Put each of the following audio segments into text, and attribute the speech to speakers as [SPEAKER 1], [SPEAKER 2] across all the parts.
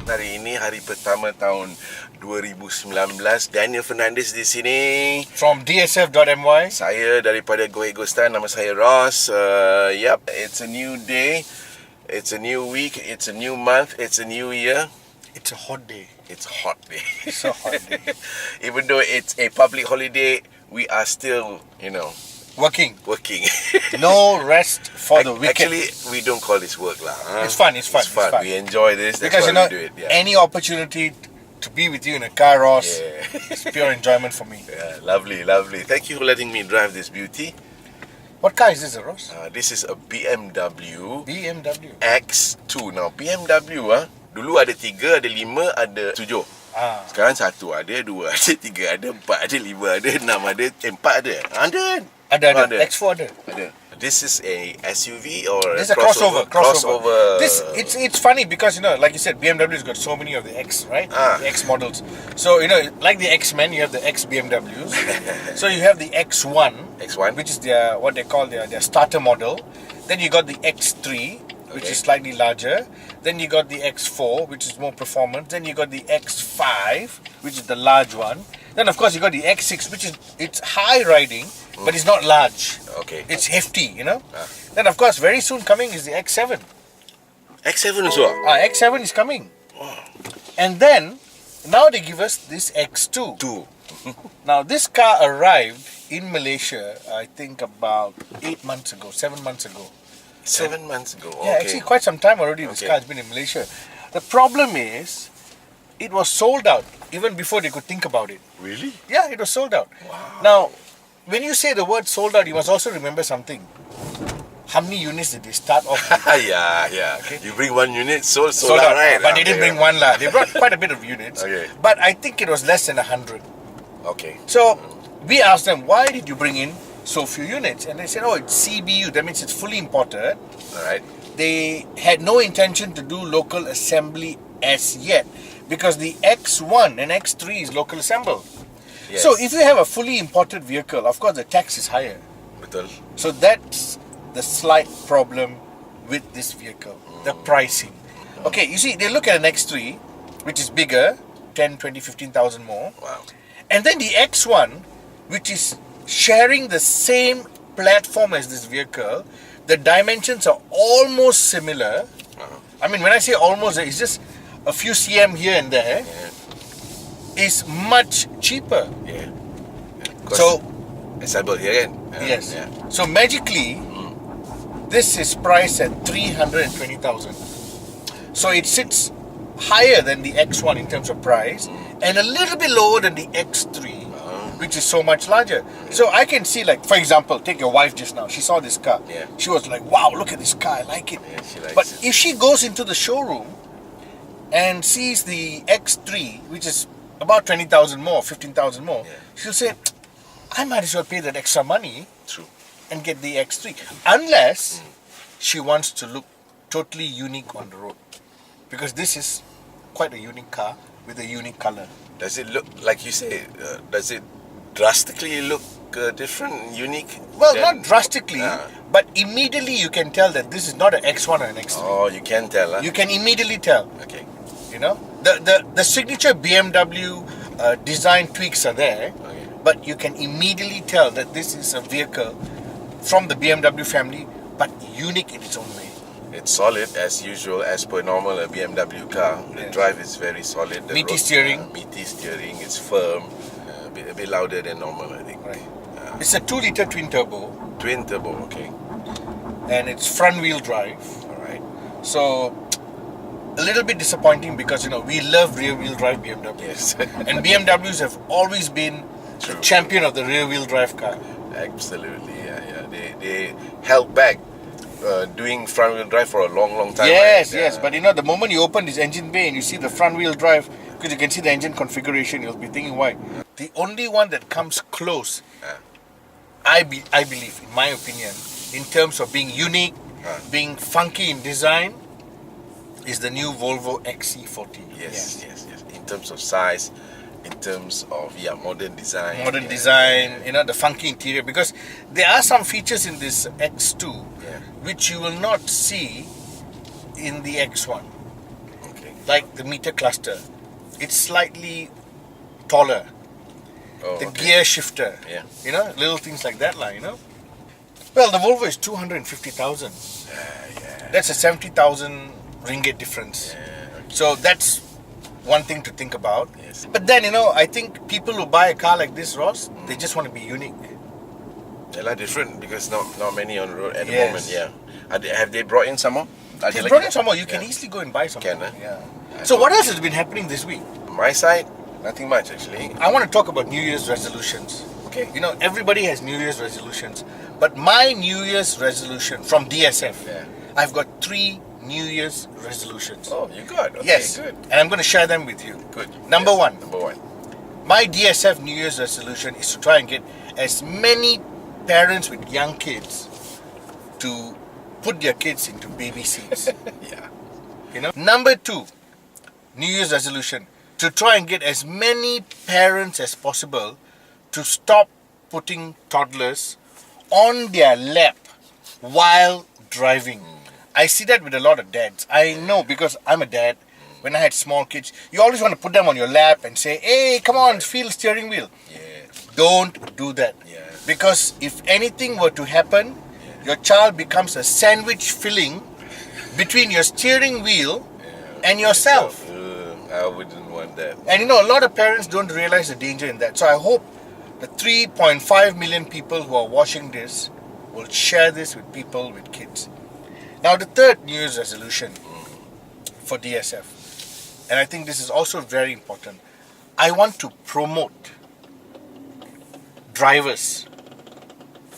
[SPEAKER 1] Hari ini hari pertama tahun 2019. Daniel Fernandez di sini.
[SPEAKER 2] From dsf.my.
[SPEAKER 1] Saya daripada Go Egostan. Nama saya Ross. Yep, it's a new day. It's a new week. It's a new month. It's a new year.
[SPEAKER 2] It's a hot day.
[SPEAKER 1] It's a hot day.
[SPEAKER 2] It's a hot day.
[SPEAKER 1] Even though it's a public holiday, we are still,
[SPEAKER 2] Working.
[SPEAKER 1] working.
[SPEAKER 2] No rest for the wicked.
[SPEAKER 1] Actually, we don't call this work lah. Huh?
[SPEAKER 2] It's fun.
[SPEAKER 1] We enjoy this. That's
[SPEAKER 2] Because
[SPEAKER 1] why we do it. Yeah.
[SPEAKER 2] any opportunity to be with you in a car, Ross,
[SPEAKER 1] Yeah.
[SPEAKER 2] it's pure enjoyment for me.
[SPEAKER 1] Yeah, lovely, lovely. Thank you for letting me drive this beauty.
[SPEAKER 2] What car is this, Ross?
[SPEAKER 1] This is a BMW
[SPEAKER 2] BMW.
[SPEAKER 1] X2. Now BMW dulu ada 3, ada 5, ada 7. Sekarang 1, ada 2, ada 3, ada 4, ada 5, ada 6, ada 4, ada.
[SPEAKER 2] Ada. X4 ada.
[SPEAKER 1] This is a SUV or
[SPEAKER 2] This is a crossover.
[SPEAKER 1] This
[SPEAKER 2] It's funny because like you said, BMW's got so many of the X, right? The X models. So like the X-Men, you have the X BMWs. So you have the X1, which is their what they call their starter model. Then you got the X3, which is slightly larger. Then you got the X4, which is more performance. Then you got the X5, which is the large one. Then of course you got the X6, which is it's high riding, but it's not large.
[SPEAKER 1] Okay.
[SPEAKER 2] It's hefty, Then of course very soon coming is the X7.
[SPEAKER 1] X7 also.
[SPEAKER 2] X7 is coming. And then now they give us this X2. Now this car arrived in Malaysia, I think about 7 months ago.
[SPEAKER 1] 7 months ago.
[SPEAKER 2] Yeah, actually quite some time already this car has been in Malaysia. The problem is, it was sold out even before they could think about it.
[SPEAKER 1] Really?
[SPEAKER 2] Yeah, it was sold out.
[SPEAKER 1] Wow.
[SPEAKER 2] Now, when you say the word sold out, you must also remember something. How many units did they start off with?
[SPEAKER 1] Yeah. Okay. You bring 1 unit, sold
[SPEAKER 2] out,
[SPEAKER 1] right?
[SPEAKER 2] But they didn't bring one lah. They brought quite a bit of units.
[SPEAKER 1] Okay.
[SPEAKER 2] But I think it was less than 100.
[SPEAKER 1] Okay.
[SPEAKER 2] So, we asked them, why did you bring in so few units? And they said, it's CBU. That means it's fully imported.
[SPEAKER 1] Alright.
[SPEAKER 2] They had no intention to do local assembly as yet, because the X1 and X3 is local assembled.
[SPEAKER 1] Yes.
[SPEAKER 2] So if you have a fully imported vehicle, of course the tax is higher.
[SPEAKER 1] Betul.
[SPEAKER 2] So that's the slight problem with this vehicle, the pricing. Okay, you see, they look at an X3, which is bigger, 10, 20, 15,000 more.
[SPEAKER 1] Wow.
[SPEAKER 2] And then the X1, which is sharing the same platform as this vehicle, the dimensions are almost similar. I mean, when I say almost, it's just a few cm here and there. Is much cheaper.
[SPEAKER 1] Yeah.
[SPEAKER 2] So
[SPEAKER 1] assembled here,
[SPEAKER 2] yes.
[SPEAKER 1] Yeah.
[SPEAKER 2] So magically, this is priced at 320,000. So it sits higher than the X1 in terms of price, and a little bit lower than the X3, which is so much larger. So I can see, like, for example, take your wife just now. She saw this car.
[SPEAKER 1] Yeah.
[SPEAKER 2] She was like, "Wow, look at this car! I like it."
[SPEAKER 1] Yeah, she likes
[SPEAKER 2] but
[SPEAKER 1] it.
[SPEAKER 2] if she goes into the showroom and sees the X3, which is about 20,000 more, 15,000 more, she'll say, I might as well pay that extra money and get the X3. Unless she wants to look totally unique on the road. Because this is quite a unique car with a unique color.
[SPEAKER 1] Does it look, like you say, does it drastically look different, unique?
[SPEAKER 2] Well, not drastically, but immediately you can tell that this is not an X1 or an X3.
[SPEAKER 1] Oh, you can tell, huh?
[SPEAKER 2] You can immediately tell.
[SPEAKER 1] Okay.
[SPEAKER 2] The signature BMW design tweaks are there, but you can immediately tell that this is a vehicle from the BMW family, but unique in its own way.
[SPEAKER 1] It's solid as usual, as per normal a BMW car. The drive is very solid. The
[SPEAKER 2] Meaty steering.
[SPEAKER 1] Meaty steering. It's firm. A bit louder than normal, I think.
[SPEAKER 2] Right. It's a 2-liter twin turbo.
[SPEAKER 1] Twin turbo, okay.
[SPEAKER 2] And it's front wheel drive.
[SPEAKER 1] Alright.
[SPEAKER 2] So a little bit disappointing because we love rear wheel drive BMWs.
[SPEAKER 1] Yes.
[SPEAKER 2] And BMWs have always been the champion of the rear wheel drive car.
[SPEAKER 1] Absolutely, yeah. They held back doing front wheel drive for a long time.
[SPEAKER 2] Yes,
[SPEAKER 1] right?
[SPEAKER 2] yes. But you know, the moment you open this engine bay and you see the front wheel drive, because you can see the engine configuration, you'll be thinking, why? The only one that comes close, I believe, in my opinion, in terms of being unique, being funky in design, is the new Volvo XC40.
[SPEAKER 1] Yes. In terms of size, in terms of modern design.
[SPEAKER 2] You know, the funky interior, because there are some features in this X2 which you will not see in the X1.
[SPEAKER 1] Okay.
[SPEAKER 2] Like the meter cluster, it's slightly taller. The gear shifter, you know, little things like that, you know. Well, the Volvo is 250,000. That's a 70,000 ringgit difference. So that's one thing to think about.
[SPEAKER 1] Yes.
[SPEAKER 2] But then, you know, I think people who buy a car like this, Ross, they just want to be unique.
[SPEAKER 1] They're different because not many on the road at the moment. Have they brought in some more?
[SPEAKER 2] They brought in some more. You can easily go and buy some more. So what else has been happening this week?
[SPEAKER 1] My side, nothing much actually.
[SPEAKER 2] I want to talk about New Year's resolutions.
[SPEAKER 1] Okay.
[SPEAKER 2] You know, everybody has New Year's resolutions. But my New Year's resolution from DSF, I've got 3 New Year's resolutions.
[SPEAKER 1] Oh, you got? Okay,
[SPEAKER 2] yes.
[SPEAKER 1] Good.
[SPEAKER 2] And I'm going to share them with you.
[SPEAKER 1] Good.
[SPEAKER 2] Number one. My
[SPEAKER 1] My
[SPEAKER 2] DSF New Year's resolution is to try and get as many parents with young kids to put their kids into baby seats. You know. Number 2, New Year's resolution, to try and get as many parents as possible to stop putting toddlers on their lap while driving. I see that with a lot of dads. I know, because I'm a dad. When I had small kids, you always want to put them on your lap and say, hey, come on, feel steering wheel. Don't do that. Because if anything were to happen, your child becomes a sandwich filling between your steering wheel and yourself.
[SPEAKER 1] I wouldn't want that.
[SPEAKER 2] And you know, a lot of parents don't realize the danger in that. So I hope the 3.5 million people who are watching this will share this with people with kids. Now, the third New Year's resolution for DSF, and I think this is also very important, I want to promote drivers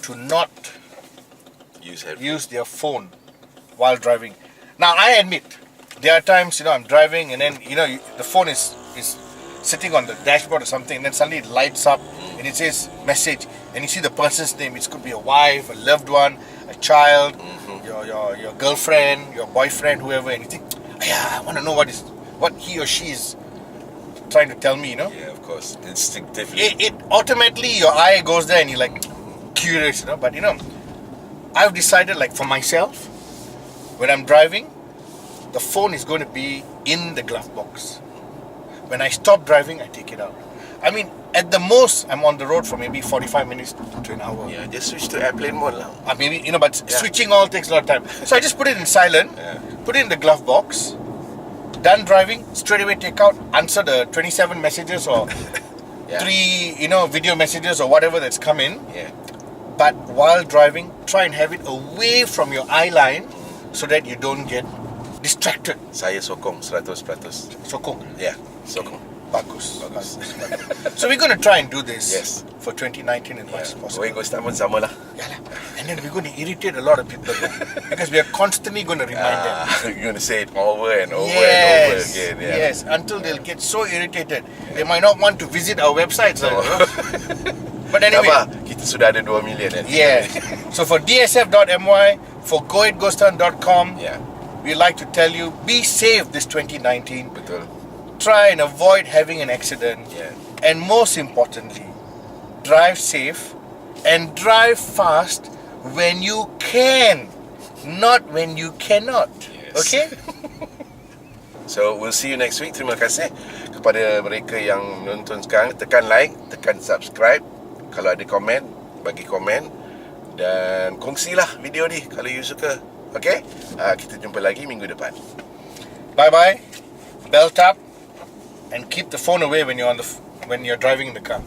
[SPEAKER 2] to not use their phone while driving. Now, I admit, there are times, you know, I'm driving and then, you know, the phone is sitting on the dashboard or something, and then suddenly it lights up and it says message, and you see the person's name. It could be a wife, a loved one, a child, your girlfriend, your boyfriend, whoever, and you think, I want to know what he or she is trying to tell me, you know.
[SPEAKER 1] Yeah, of course, instinctively.
[SPEAKER 2] It automatically, your eye goes there and you're like curious, you know. But you know, I've decided, like, for myself, when I'm driving, the phone is going to be in the glove box. When I stop driving, I take it out. I mean, at the most, I'm on the road for maybe 45 minutes to an hour.
[SPEAKER 1] Yeah, just switch to airplane mode lah.
[SPEAKER 2] Maybe, you know, but switching all takes a lot of time. So I just put it in silent, put it in the glove box, done driving, straight away take out, answer the 27 messages or 3, you know, video messages or whatever that's come in. But while driving, try and have it away from your eye line so that you don't get distracted.
[SPEAKER 1] Saya sokong 100%.
[SPEAKER 2] Sokong?
[SPEAKER 1] Yeah, sokong.
[SPEAKER 2] Bagus. So we're going to try and do this for 2019 as much as possible.
[SPEAKER 1] Going start pun sama lah.
[SPEAKER 2] And then we're going to irritate a lot of people because we are constantly going to remind them.
[SPEAKER 1] You're going to say it over and over and over again.
[SPEAKER 2] Yes, until they'll get so irritated. They might not want to visit our websites. But anyway,
[SPEAKER 1] kita sudah ada 2 million kan?
[SPEAKER 2] So for dsf.my, for goitghostan.com, we like to tell you, be safe this 2019.
[SPEAKER 1] Betul.
[SPEAKER 2] Try and avoid having an accident. And most importantly, drive safe and drive fast when you can, not when you cannot. Okay?
[SPEAKER 1] So we'll see you next week. Terima kasih kepada mereka yang menonton sekarang. Tekan like, tekan subscribe. Kalau ada komen, bagi komen. Dan kongsilah video ni kalau you suka. Okay? Kita jumpa lagi minggu depan.
[SPEAKER 2] Bye-bye. Belt up. And keep the phone away when you're driving in the car.